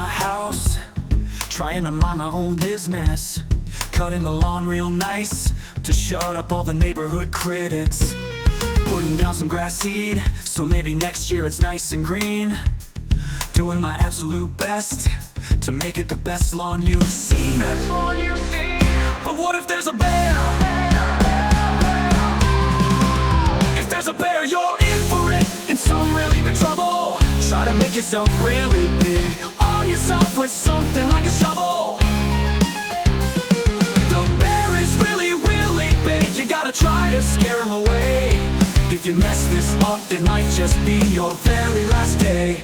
my house, trying to mind my own business, cutting the lawn real nice to shut up all the neighborhood critics, putting down some grass seed so maybe next year it's nice and green, doing my absolute best to make it the best lawn you've seen. But what if there's a bear? If there's a bear, you're in for it, in some really big trouble. Try to make yourself really big, arm yourself with something like a shovel. The bear is really, really big, you gotta try to scare him away. If you mess this up, it might just be your very last day.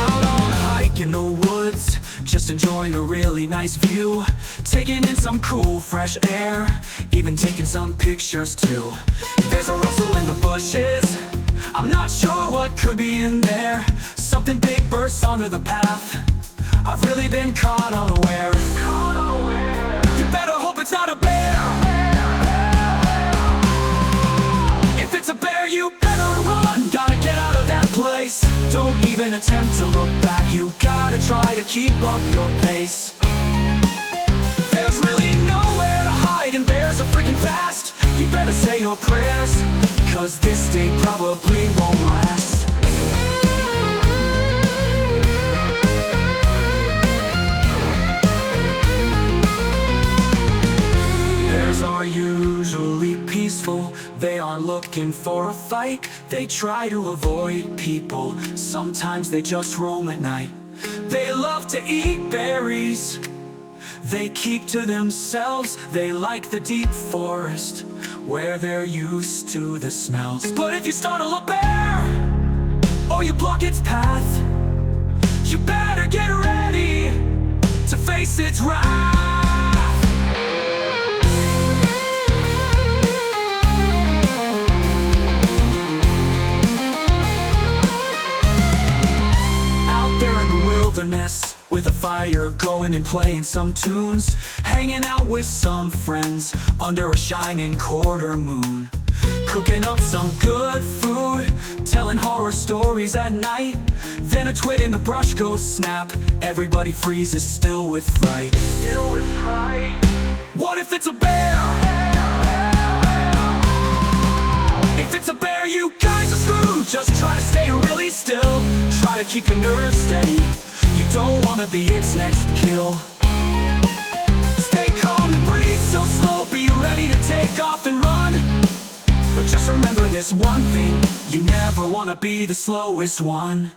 Out on a hike in the woods, just enjoying a really nice view, taking in some cool fresh air, even taking some pictures too. There's a rustle in the bushes, I'm not sure what could be in there. Something big bursts onto the path, I've really been caught unaware. You better hope it's not a bear. If it's a bear, you better run, gotta get out of that place. Don't even attempt to look back, you gotta try to keep up your pace. There's really nowhere to hide and bears are freaking fast. You better say your prayers, cause this day probably won't last. Bears are usually peaceful, they aren't looking for a fight. They try to avoid people, sometimes they just roam at night. They love to eat berries, they keep to themselves. They like the deep forest, where they're used to the smells. But if you startle a bear, or you block its path, you better get ready to face its wrath. With a fire going and playing some tunes, hanging out with some friends under a shining quarter moon, cooking up some good food, telling horror stories at night. Then a twig in the brush goes snap, everybody freezes still with fright. What if it's a bear? If it's a bear, you guys are screwed. Just try to stay really still, try to keep your nerves steady. You don't wanna be its next kill. Stay calm and breathe so slow, be ready to take off and run. But just remember this one thing, you never wanna be the slowest one.